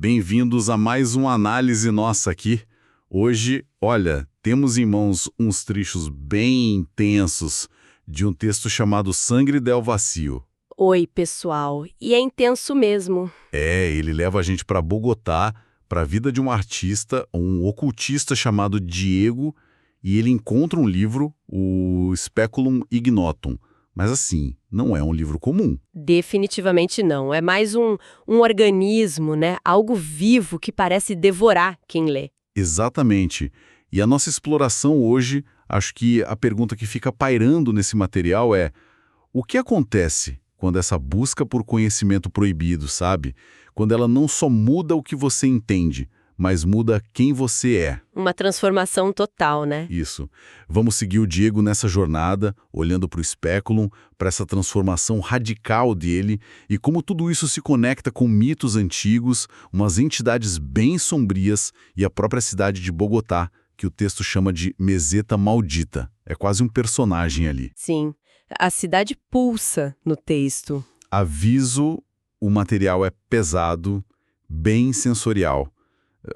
Bem-vindos a mais uma análise nossa aqui. Hoje, olha, temos em mãos uns trechos bem intensos de um texto chamado Sangre del Vacío. Oi, pessoal. E é intenso mesmo. Ele leva a gente para Bogotá, para a vida de um artista, um ocultista chamado Diego, e ele encontra um livro, o Speculum Ignotum. Mas assim, não é um livro comum. Definitivamente não. É mais um organismo, né? Algo vivo que parece devorar quem lê. Exatamente. E a nossa exploração hoje, acho que a pergunta que fica pairando nesse material é: o que acontece quando essa busca por conhecimento proibido, sabe? Quando ela não só muda o que você entende, mas muda quem você é. Uma transformação total, né? Isso. Vamos seguir o Diego nessa jornada, olhando para o Speculum, para essa transformação radical dele e como tudo isso se conecta com mitos antigos, umas entidades bem sombrias e a própria cidade de Bogotá, que o texto chama de Meseta Maldita. É quase um personagem ali. Sim. A cidade pulsa no texto. Aviso, o material é pesado, bem sensorial.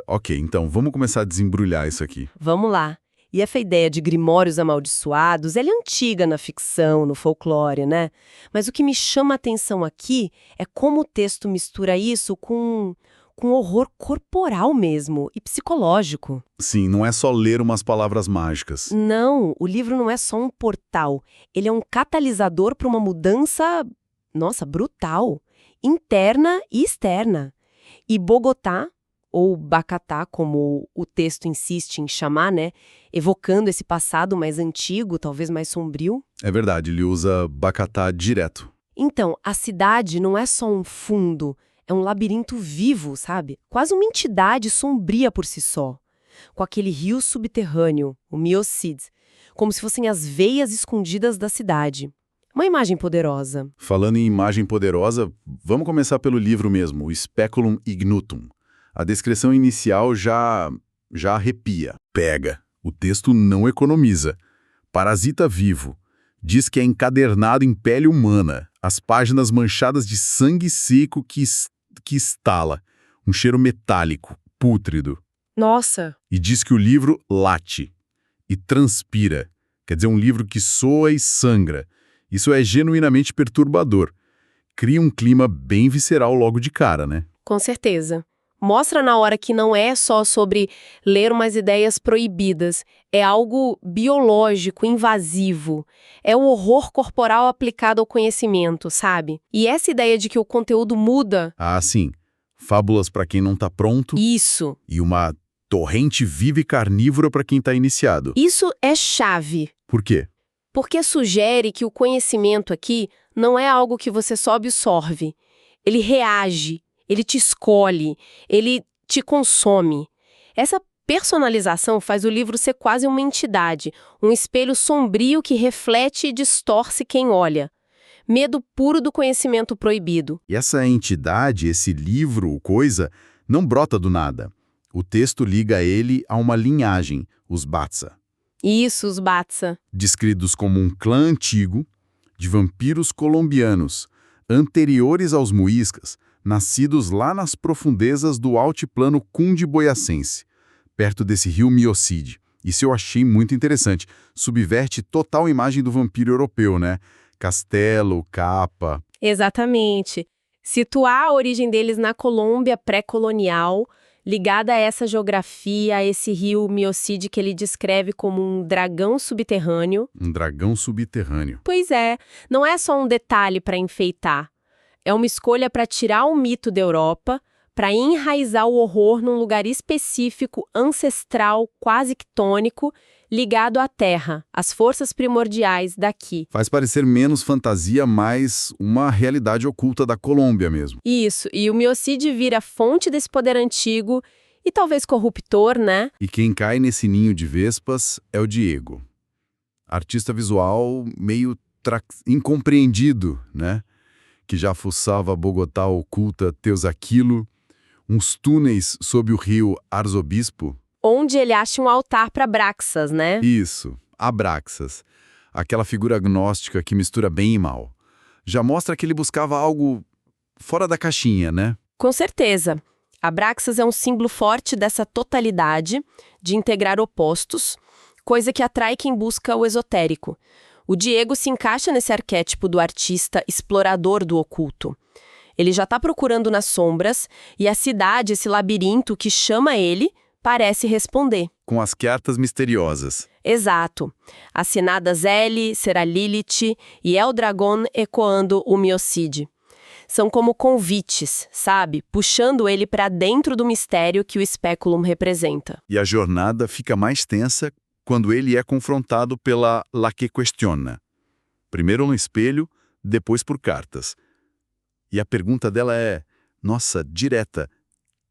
Ok, então vamos começar a desembrulhar isso aqui. Vamos lá. E essa ideia de grimórios amaldiçoados, ela é antiga na ficção, no folclore, né? Mas o que me chama a atenção aqui é como o texto mistura isso com horror corporal mesmo e psicológico. Sim, não é só ler umas palavras mágicas. Não, o livro não é só um portal. Ele é um catalisador para uma mudança, nossa, brutal, interna e externa. E Bogotá, ou Bacatá, como o texto insiste em chamar, né? Evocando esse passado mais antigo, talvez mais sombrio. É verdade, ele usa Bacatá direto. Então, a cidade não é só um fundo, é um labirinto vivo, sabe? Quase uma entidade sombria por si só. Com aquele rio subterrâneo, o Miocid, como se fossem as veias escondidas da cidade. Uma imagem poderosa. Falando em imagem poderosa, vamos começar pelo livro mesmo, o Speculum Ignotum. A descrição inicial já arrepia. Pega. O texto não economiza. Parasita vivo. Diz que é encadernado em pele humana. As páginas manchadas de sangue seco que estala. Um cheiro metálico, pútrido. Nossa! E diz que o livro late e transpira. Quer dizer, um livro que soa e sangra. Isso é genuinamente perturbador. Cria um clima bem visceral logo de cara, né? Com certeza. Mostra na hora que não é só sobre ler umas ideias proibidas. É algo biológico, invasivo. É o horror corporal aplicado ao conhecimento, sabe? E essa ideia de que o conteúdo muda... Ah, sim. Fábulas para quem não tá pronto. Isso. E uma torrente viva e carnívora para quem tá iniciado. Isso é chave. Por quê? Porque sugere que o conhecimento aqui não é algo que você só absorve. Ele reage. Ele te escolhe, ele te consome. Essa personalização faz o livro ser quase uma entidade, um espelho sombrio que reflete e distorce quem olha. Medo puro do conhecimento proibido. E essa entidade, esse livro, coisa, não brota do nada. O texto liga ele a uma linhagem, os Batsa. Isso, os Batsa. Descritos como um clã antigo de vampiros colombianos, anteriores aos muiscas, nascidos lá nas profundezas do altiplano cundiboyacense, perto desse rio Miocid. Isso eu achei muito interessante. Subverte total a imagem do vampiro europeu, né? Castelo, capa. Exatamente. Situar a origem deles na Colômbia pré-colonial, ligada a essa geografia, a esse rio Miocid que ele descreve como um dragão subterrâneo. Um dragão subterrâneo. Pois é, não é só um detalhe para enfeitar. É uma escolha para tirar o mito da Europa, para enraizar o horror num lugar específico, ancestral, quase quitônico, ligado à terra, às forças primordiais daqui. Faz parecer menos fantasia, mais uma realidade oculta da Colômbia mesmo. Isso, e o Miocid vira fonte desse poder antigo e talvez corruptor, né? E quem cai nesse ninho de vespas é o Diego. Artista visual meio incompreendido, né? Que já fuçava Bogotá oculta Teusaquilo, uns túneis sob o rio Arzobispo. Onde ele acha um altar para Braxas, né? Isso, Abraxas. Aquela figura agnóstica que mistura bem e mal. Já mostra que ele buscava algo fora da caixinha, né? Com certeza. Abraxas é um símbolo forte dessa totalidade de integrar opostos, coisa que atrai quem busca o esotérico. O Diego se encaixa nesse arquétipo do artista explorador do oculto. Ele já está procurando nas sombras e a cidade, esse labirinto que chama ele, parece responder. Com as cartas misteriosas. Exato. Assinadas L, será Lilith e Eldragon ecoando o Miocide. São como convites, sabe? Puxando ele para dentro do mistério que o Speculum representa. E a jornada fica mais tensa quando ele é confrontado pela La que Questiona. Primeiro no espelho, depois por cartas. E a pergunta dela é, nossa, direta.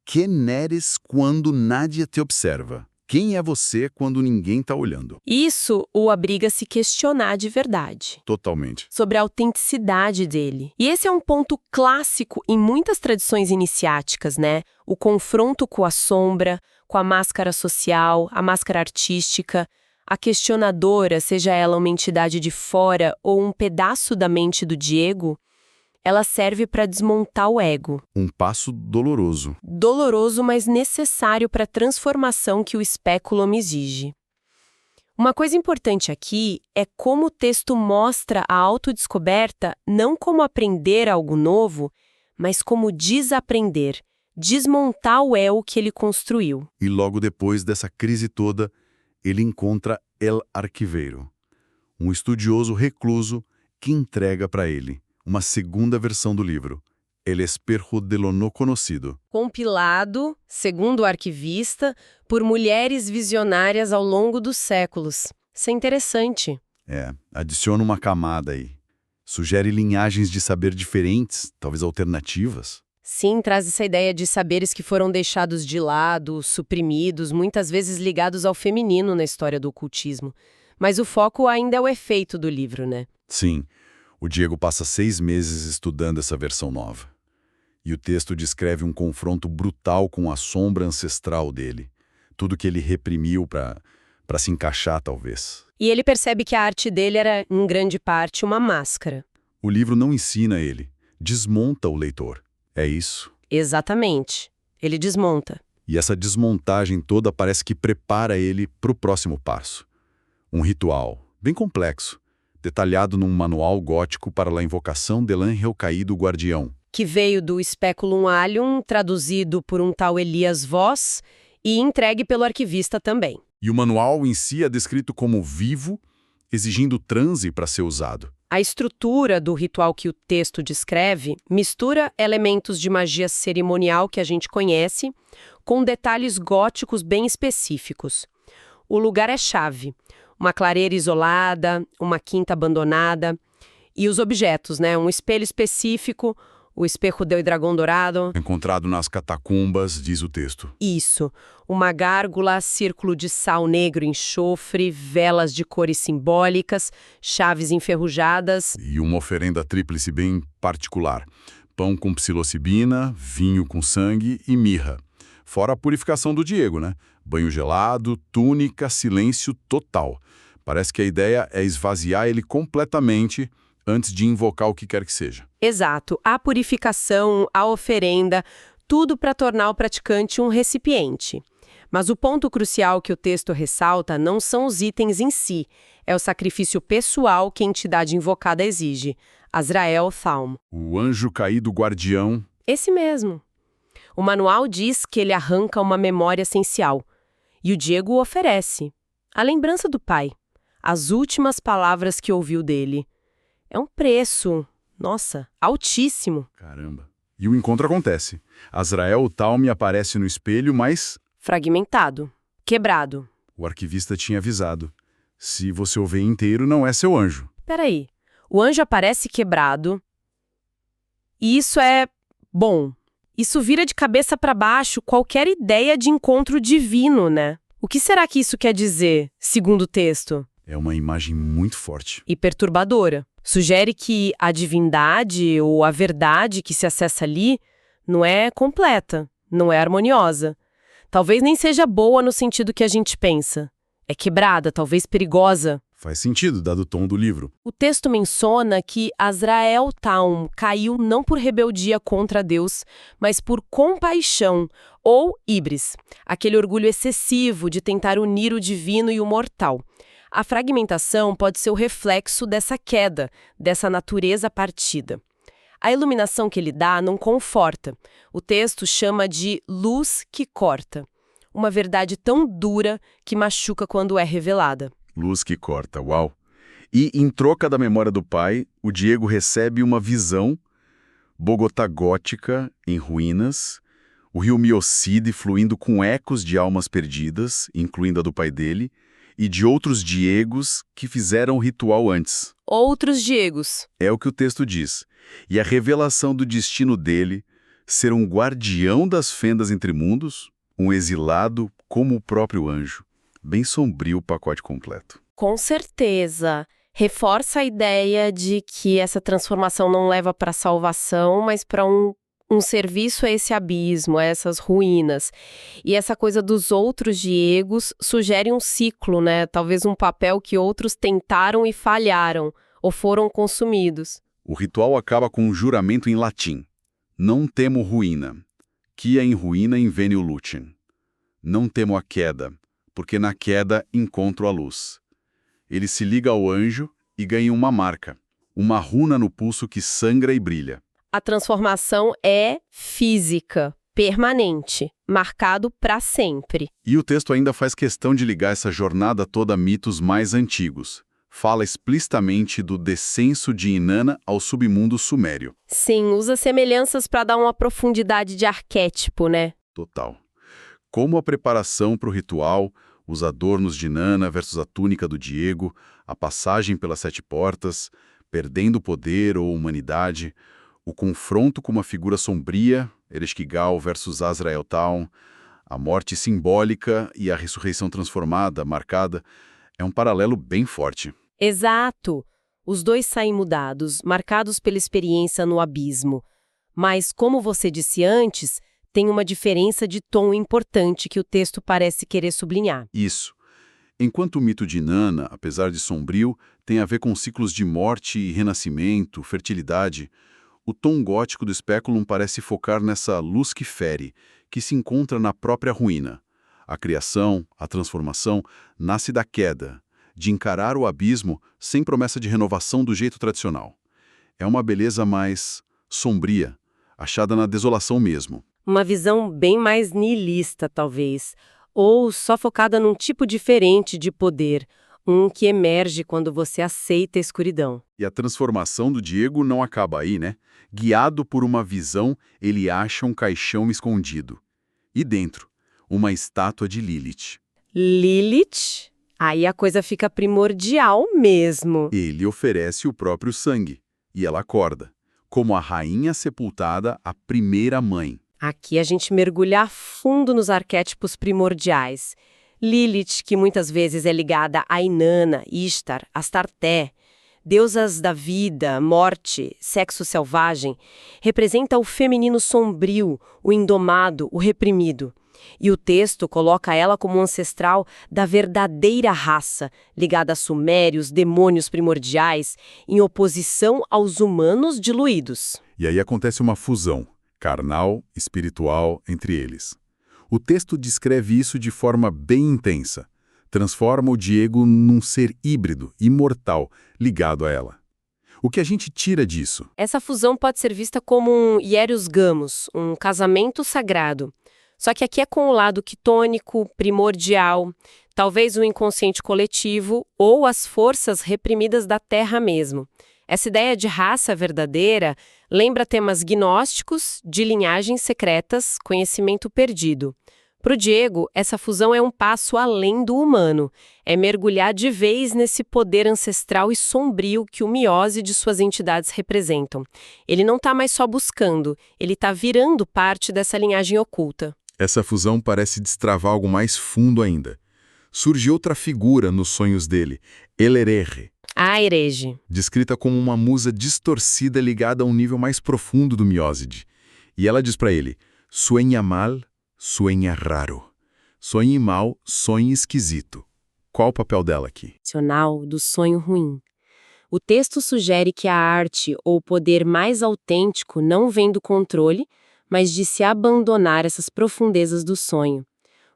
Quem eres quando nadie te observa? Quem é você quando ninguém está olhando? Isso o obriga a se questionar de verdade. Totalmente. Sobre a autenticidade dele. E esse é um ponto clássico em muitas tradições iniciáticas, né? O confronto com a sombra, com a máscara social, a máscara artística. A questionadora, seja ela uma entidade de fora ou um pedaço da mente do Diego, ela serve para desmontar o ego. Um passo doloroso. Doloroso, mas necessário para a transformação que o Speculum exige. Uma coisa importante aqui é como o texto mostra a autodescoberta não como aprender algo novo, mas como desaprender, desmontar o eu que ele construiu. E logo depois dessa crise toda, ele encontra El Arquiveiro, um estudioso recluso que entrega para ele uma segunda versão do livro, El Espejo de lo No Conocido. Compilado, segundo o arquivista, por mulheres visionárias ao longo dos séculos. Isso é interessante. Adiciona uma camada aí. Sugere linhagens de saber diferentes, talvez alternativas. Sim, traz essa ideia de saberes que foram deixados de lado, suprimidos, muitas vezes ligados ao feminino na história do ocultismo. Mas o foco ainda é o efeito do livro, né? Sim. O Diego passa 6 meses estudando essa versão nova. E o texto descreve um confronto brutal com a sombra ancestral dele. Tudo que ele reprimiu para se encaixar, talvez. E ele percebe que a arte dele era, em grande parte, uma máscara. O livro não ensina ele, desmonta o leitor. É isso? Exatamente. Ele desmonta. E essa desmontagem toda parece que prepara ele para o próximo passo. Um ritual, bem complexo, detalhado num manual gótico para a invocação del Ángel Caído Guardião. Que veio do Speculum Alium, traduzido por um tal Elias Voss e entregue pelo arquivista também. E o manual em si é descrito como vivo, exigindo transe para ser usado. A estrutura do ritual que o texto descreve mistura elementos de magia cerimonial que a gente conhece com detalhes góticos bem específicos. O lugar é chave. Uma clareira isolada, uma quinta abandonada. E os objetos, né? Um espelho específico, o Espejo del Dragão Dourado. Encontrado nas catacumbas, diz o texto. Isso. Uma gárgula, círculo de sal negro e enxofre, velas de cores simbólicas, chaves enferrujadas. E uma oferenda tríplice bem particular. Pão com psilocibina, vinho com sangue e mirra. Fora a purificação do Diego, né? Banho gelado, túnica, silêncio total. Parece que a ideia é esvaziar ele completamente antes de invocar o que quer que seja. Exato. A purificação, a oferenda, tudo para tornar o praticante um recipiente. Mas o ponto crucial que o texto ressalta não são os itens em si, é o sacrifício pessoal que a entidade invocada exige. Azrael Thalm. O anjo caído guardião. Esse mesmo. O manual diz que ele arranca uma memória essencial. E o Diego o oferece. A lembrança do pai. As últimas palavras que ouviu dele. É um preço, nossa, altíssimo. Caramba. E o encontro acontece. Azrael Thalm aparece no espelho, mas... fragmentado. Quebrado. O arquivista tinha avisado. Se você o vê inteiro, não é seu anjo. Peraí. O anjo aparece quebrado. E isso é... bom... Isso vira de cabeça para baixo qualquer ideia de encontro divino, né? O que será que isso quer dizer, segundo o texto? É uma imagem muito forte. E perturbadora. Sugere que a divindade ou a verdade que se acessa ali não é completa, não é harmoniosa. Talvez nem seja boa no sentido que a gente pensa. É quebrada, talvez perigosa. Faz sentido, dado o tom do livro. O texto menciona que Azrael Taum caiu não por rebeldia contra Deus, mas por compaixão, ou híbris, aquele orgulho excessivo de tentar unir o divino e o mortal. A fragmentação pode ser o reflexo dessa queda, dessa natureza partida. A iluminação que ele dá não conforta. O texto chama de luz que corta. Uma verdade tão dura que machuca quando é revelada. Luz que corta, uau. E, em troca da memória do pai, o Diego recebe uma visão: Bogotá gótica em ruínas, o rio Miocide fluindo com ecos de almas perdidas, incluindo a do pai dele, e de outros Diegos que fizeram o ritual antes. Outros Diegos. É o que o texto diz. E a revelação do destino dele, ser um guardião das fendas entre mundos, um exilado como o próprio anjo. Bem sombrio o pacote completo. Com certeza. Reforça a ideia de que essa transformação não leva para a salvação, mas para um serviço a esse abismo, a essas ruínas. E essa coisa dos outros Diegos sugere um ciclo, né? Talvez um papel que outros tentaram e falharam, ou foram consumidos. O ritual acaba com um juramento em latim. Não temo ruína. Quia in ruina invenio lucem. Não temo a queda, porque na queda encontro a luz. Ele se liga ao anjo e ganha uma marca, uma runa no pulso que sangra e brilha. A transformação é física, permanente, marcado para sempre. E o texto ainda faz questão de ligar essa jornada toda a mitos mais antigos. Fala explicitamente do descenso de Inanna ao submundo sumério. Sim, usa semelhanças para dar uma profundidade de arquétipo, né? Total. Como a preparação para o ritual, os adornos de Inanna versus a túnica do Diego, a passagem pelas 7 portas, perdendo o poder ou humanidade, o confronto com uma figura sombria, Ereshkigal versus Azrael Taum, a morte simbólica e a ressurreição transformada, marcada, é um paralelo bem forte. Exato. Os dois saem mudados, marcados pela experiência no abismo. Mas, como você disse antes, tem uma diferença de tom importante que o texto parece querer sublinhar. Isso. Enquanto o mito de Inanna, apesar de sombrio, tem a ver com ciclos de morte e renascimento, fertilidade, o tom gótico do Speculum parece focar nessa luz que fere, que se encontra na própria ruína. A criação, a transformação, nasce da queda, de encarar o abismo sem promessa de renovação do jeito tradicional. É uma beleza mais sombria, achada na desolação mesmo. Uma visão bem mais nihilista, talvez, ou só focada num tipo diferente de poder, um que emerge quando você aceita a escuridão. E a transformação do Diego não acaba aí, né? Guiado por uma visão, ele acha um caixão escondido. E dentro, uma estátua de Lilith. Lilith? Aí a coisa fica primordial mesmo. Ele oferece o próprio sangue, e ela acorda, como a rainha sepultada, a primeira mãe. Aqui a gente mergulha a fundo nos arquétipos primordiais. Lilith, que muitas vezes é ligada a Inanna, Ishtar, Astarté, deusas da vida, morte, sexo selvagem, representa o feminino sombrio, o indomado, o reprimido. E o texto coloca ela como ancestral da verdadeira raça, ligada a sumérios, demônios primordiais, em oposição aos humanos diluídos. E aí acontece uma fusão, carnal, espiritual, entre eles. O texto descreve isso de forma bem intensa. Transforma o Diego num ser híbrido, imortal, ligado a ela. O que a gente tira disso? Essa fusão pode ser vista como um hierios gamos, um casamento sagrado. Só que aqui é com o lado quitônico, primordial, talvez o inconsciente coletivo ou as forças reprimidas da Terra mesmo. Essa ideia de raça verdadeira lembra temas gnósticos, de linhagens secretas, conhecimento perdido. Para o Diego, essa fusão é um passo além do humano. É mergulhar de vez nesse poder ancestral e sombrio que o miose de suas entidades representam. Ele não está mais só buscando, ele está virando parte dessa linhagem oculta. Essa fusão parece destravar algo mais fundo ainda. Surge outra figura nos sonhos dele, Elerere. A herege. Descrita como uma musa distorcida ligada a um nível mais profundo do mióside. E ela diz para ele, sueña mal, sueña raro. Sonhe mal, sonhe esquisito. Qual o papel dela aqui? Racional do sonho ruim. O texto sugere que a arte ou o poder mais autêntico não vem do controle, mas de se abandonar essas profundezas do sonho.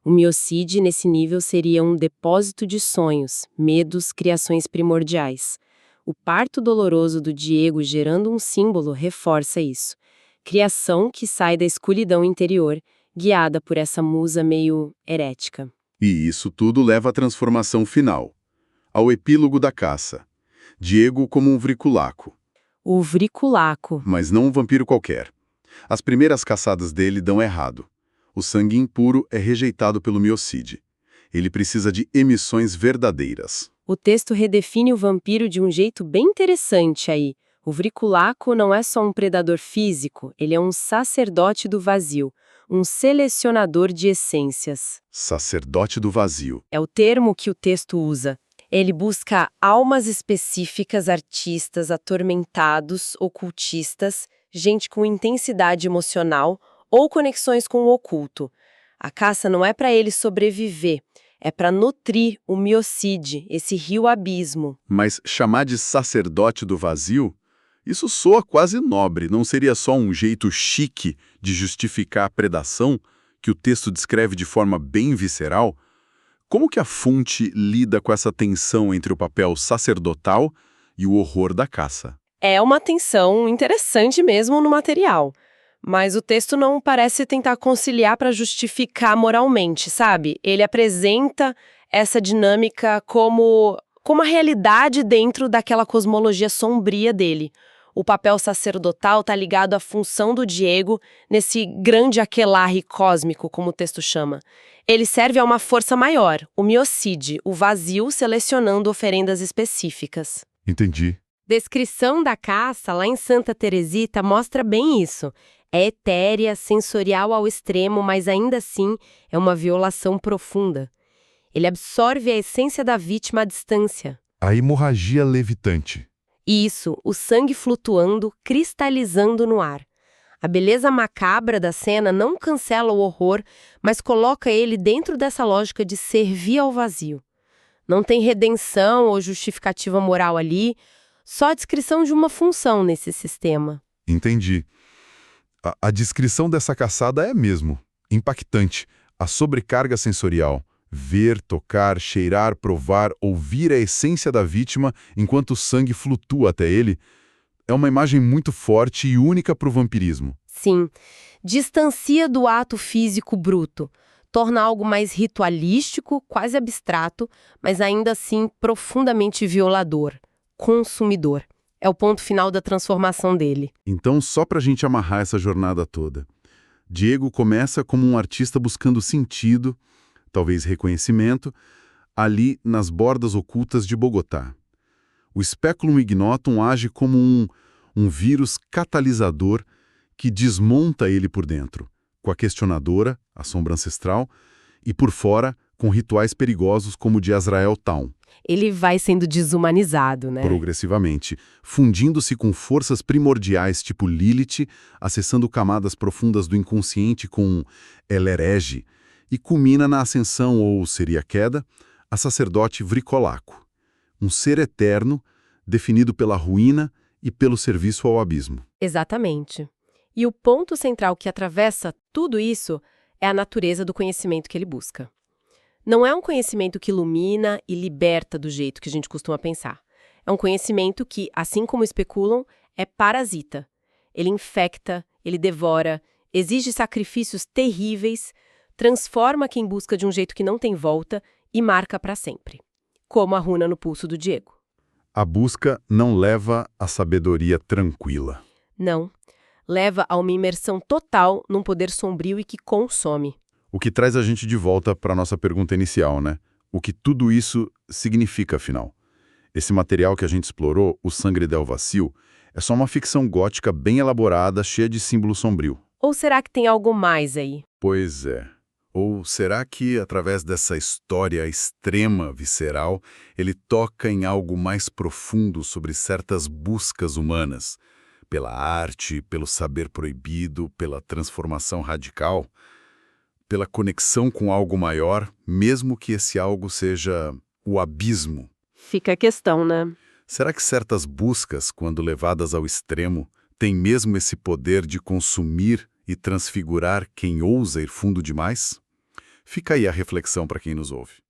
O miocide, nesse nível, seria um depósito de sonhos, medos, criações primordiais. O parto doloroso do Diego gerando um símbolo reforça isso. Criação que sai da escuridão interior, guiada por essa musa meio herética. E isso tudo leva à transformação final, ao epílogo da caça. Diego como um vriculaco, O vriculaco. mas não um vampiro qualquer. As primeiras caçadas dele dão errado. O sangue impuro é rejeitado pelo miocide. Ele precisa de emissões verdadeiras. O texto redefine o vampiro de um jeito bem interessante aí. O vriculaco não é só um predador físico, ele é um sacerdote do vazio, um selecionador de essências. Sacerdote do vazio. É o termo que o texto usa. Ele busca almas específicas, artistas, atormentados, ocultistas, gente com intensidade emocional ou conexões com o oculto. A caça não é para ele sobreviver, é para nutrir o miocide, esse rio abismo. Mas chamar de sacerdote do vazio? Isso soa quase nobre, não seria só um jeito chique de justificar a predação, que o texto descreve de forma bem visceral? Como que a fonte lida com essa tensão entre o papel sacerdotal e o horror da caça? É uma tensão interessante mesmo no material. Mas o texto não parece tentar conciliar para justificar moralmente, sabe? Ele apresenta essa dinâmica como a realidade dentro daquela cosmologia sombria dele. O papel sacerdotal está ligado à função do Diego nesse grande aquelarre cósmico, como o texto chama. Ele serve a uma força maior, o miocide, o vazio selecionando oferendas específicas. Entendi. Descrição da caça lá em Santa Teresita mostra bem isso. É etérea, sensorial ao extremo, mas ainda assim é uma violação profunda. Ele absorve a essência da vítima à distância. A hemorragia levitante. Isso, o sangue flutuando, cristalizando no ar. A beleza macabra da cena não cancela o horror, mas coloca ele dentro dessa lógica de servir ao vazio. Não tem redenção ou justificativa moral ali, só a descrição de uma função nesse sistema. Entendi. A descrição dessa caçada é mesmo impactante. A sobrecarga sensorial. Ver, tocar, cheirar, provar, ouvir a essência da vítima enquanto o sangue flutua até ele, é uma imagem muito forte e única para o vampirismo. Sim, distancia do ato físico bruto, torna algo mais ritualístico, quase abstrato, mas ainda assim profundamente violador, consumidor. É o ponto final da transformação dele. Então, só para a gente amarrar essa jornada toda, Diego começa como um artista buscando sentido, talvez reconhecimento, ali nas bordas ocultas de Bogotá. O Speculum ignotum age como um vírus catalisador que desmonta ele por dentro, com a questionadora, a sombra ancestral, e por fora, com rituais perigosos como o de Azrael Town. Ele vai sendo desumanizado, né? Progressivamente, fundindo-se com forças primordiais tipo Lilith, acessando camadas profundas do inconsciente com El Herege, e culmina na ascensão, ou seria queda, a sacerdote vricolaco, um ser eterno, definido pela ruína e pelo serviço ao abismo. Exatamente. E o ponto central que atravessa tudo isso é a natureza do conhecimento que ele busca. Não é um conhecimento que ilumina e liberta do jeito que a gente costuma pensar. É um conhecimento que, assim como especulam, é parasita. Ele infecta, ele devora, exige sacrifícios terríveis, transforma quem busca de um jeito que não tem volta e marca para sempre. Como a runa no pulso do Diego. A busca não leva à sabedoria tranquila. Não. Leva a uma imersão total num poder sombrio e que consome. O que traz a gente de volta para a nossa pergunta inicial, né? O que tudo isso significa, afinal? Esse material que a gente explorou, o Sangre del Vacío, é só uma ficção gótica bem elaborada, cheia de símbolo sombrio. Ou será que tem algo mais aí? Pois é. Ou será que, através dessa história extrema, visceral, ele toca em algo mais profundo sobre certas buscas humanas? Pela arte, pelo saber proibido, pela transformação radical? Pela conexão com algo maior, mesmo que esse algo seja o abismo. Fica a questão, né? Será que certas buscas, quando levadas ao extremo, têm mesmo esse poder de consumir e transfigurar quem ousa ir fundo demais? Fica aí a reflexão para quem nos ouve.